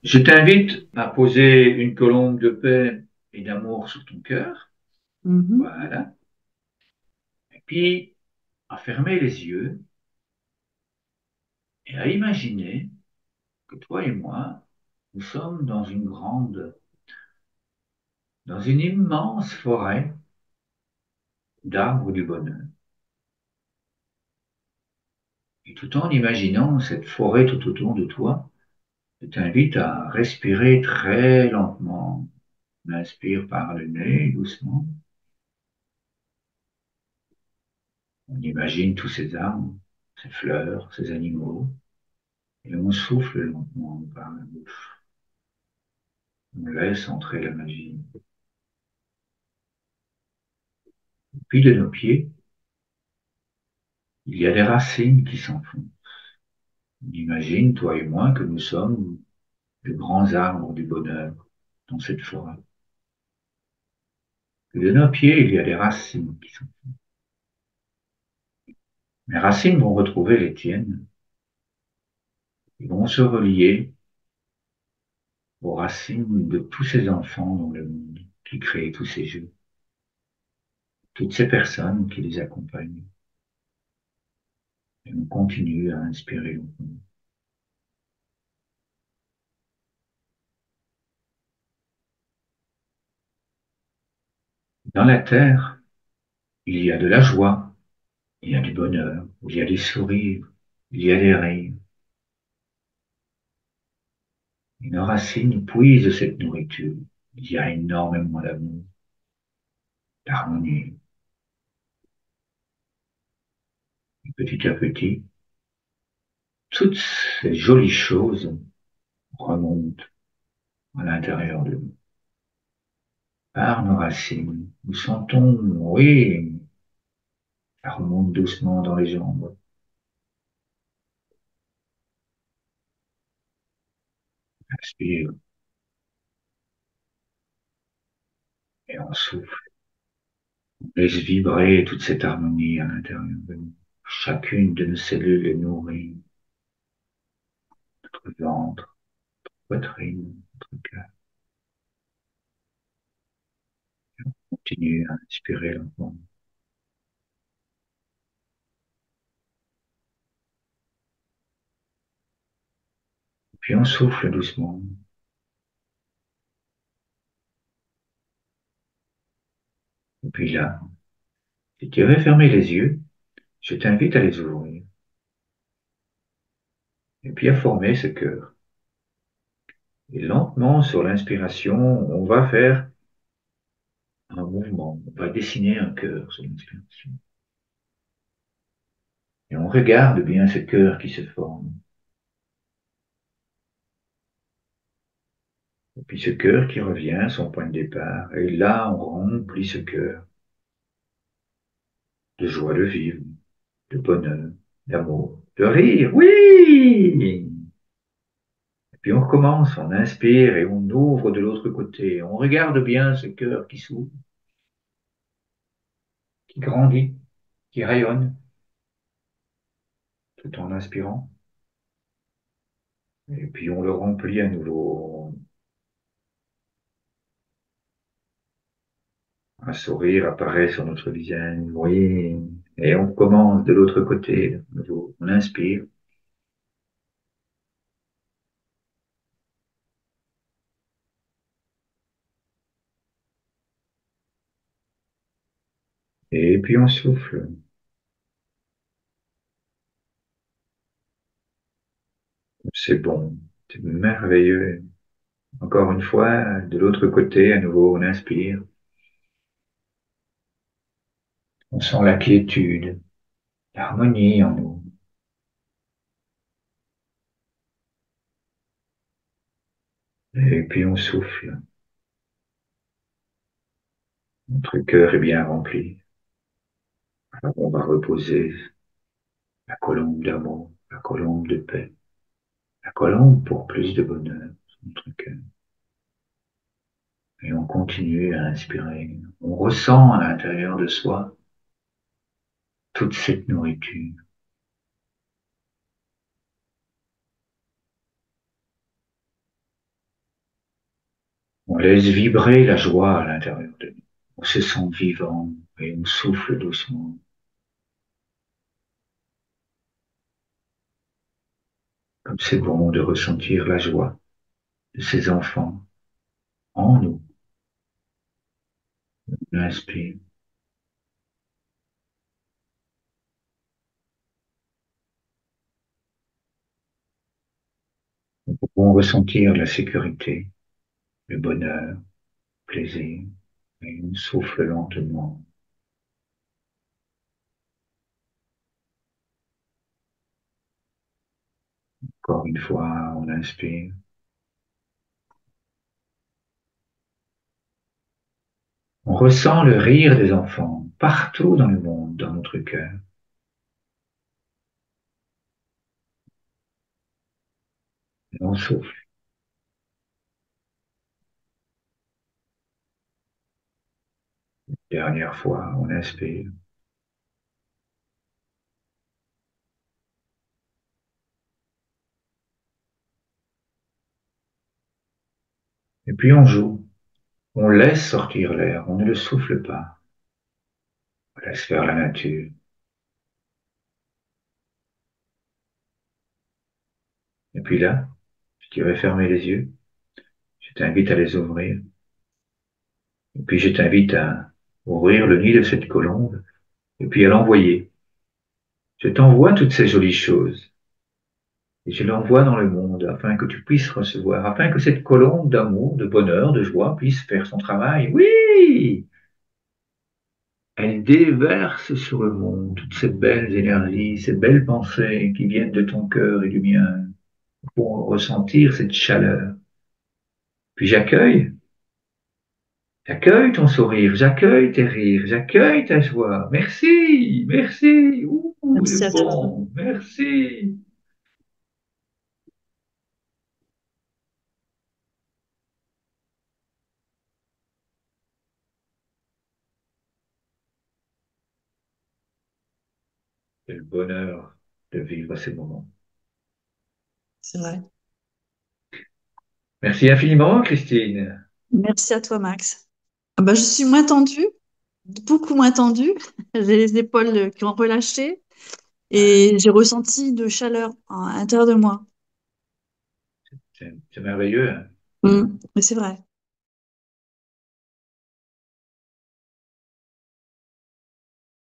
Je t'invite à poser une colombe de paix et d'amour sur ton cœur. Mhm. Voilà. Et puis, à fermer les yeux et à imaginer que toi et moi, nous sommes dans une immense forêt d'arbres du bonheur. Et tout en imaginant cette forêt tout autour de toi, je t'invite à respirer très lentement. On inspire par le nez, doucement. On imagine tous ces arbres, ces fleurs, ces animaux. Et on souffle lentement par la bouche. On laisse entrer la magie. Puis de nos pieds, il y a des racines qui s'enfoncent. On imagine, toi et moi, que nous sommes de grands arbres du bonheur dans cette forêt. Et de nos pieds, il y a des racines qui sont. Les racines vont retrouver les tiennes. Ils vont se relier aux racines de tous ces enfants dans le monde qui créent tous ces jeux, toutes ces personnes qui les accompagnent. Et on continue à inspirer. Dans la terre, il y a de la joie, il y a du bonheur, il y a des sourires, il y a des rires. Et nos racines puisent cette nourriture. Il y a énormément d'amour, d'harmonie. Et petit à petit, toutes ces jolies choses remontent à l'intérieur de nous. Par nos racines, nous sentons, oui, ça remonte doucement dans les jambes. Inspire et on souffle. On laisse vibrer toute cette harmonie à l'intérieur de nous. Chacune de nos cellules est nourrie, notre ventre, poitrine, notre cœur. Continue à inspirer lentement. Puis on souffle doucement. Et puis là, si tu avais fermé les yeux, je t'invite à les ouvrir. Et puis à former ce cœur. Et lentement, sur l'inspiration, on va faire un mouvement. On va dessiner un cœur sur l'inspiration. Et on regarde bien ce cœur qui se forme. Et puis ce cœur qui revient à son point de départ. Et là, on remplit ce cœur de joie de vivre, de bonheur, d'amour, de rire. Oui! Et puis on recommence, on inspire et on ouvre de l'autre côté. On regarde bien ce cœur qui s'ouvre, qui grandit, qui rayonne, tout en inspirant. Et puis on le remplit à nouveau. Un sourire apparaît sur notre visage, oui. Et on commence de l'autre côté, de nouveau. On inspire. Et puis on souffle. C'est bon. C'est merveilleux. Encore une fois, de l'autre côté, à nouveau, on inspire. On sent la quiétude, l'harmonie en nous. Et puis on souffle. Notre cœur est bien rempli. Alors on va reposer la colombe d'amour, la colombe de paix, la colombe pour plus de bonheur sur notre cœur. Et on continue à inspirer. On ressent à l'intérieur de soi toute cette nourriture. On laisse vibrer la joie à l'intérieur de nous. On se sent vivant et on souffle doucement. Comme c'est bon de ressentir la joie de ces enfants en nous. On inspire. Nous pouvons ressentir la sécurité, le bonheur, le plaisir. Et on souffle lentement. Encore une fois, on inspire. On ressent le rire des enfants partout dans le monde, dans notre cœur. Et on souffle. Dernière fois, on inspire. Et puis on joue. On laisse sortir l'air. On ne le souffle pas. On laisse faire la nature. Et puis là, je dirais fermer les yeux. Je t'invite à les ouvrir. Et puis je t'invite à ouvrir le nid de cette colombe et puis à l'envoyer. Je t'envoie toutes ces jolies choses et je l'envoie dans le monde afin que tu puisses recevoir, afin que cette colombe d'amour, de bonheur, de joie puisse faire son travail. Oui! Elle déverse sur le monde toutes ces belles énergies, ces belles pensées qui viennent de ton cœur et du mien pour ressentir cette chaleur. Puis j'accueille ton sourire, j'accueille tes rires, j'accueille ta joie. Merci, merci. Ouh, il Merci est à toi. bon, merci. Quel bonheur de vivre ces moments. C'est vrai. Merci infiniment, Christine. Merci à toi, Max. Ah bah, je suis moins tendue, beaucoup moins tendue. J'ai les épaules qui ont relâché et j'ai ressenti de chaleur à l'intérieur de moi. C'est merveilleux, hein. Mais c'est vrai.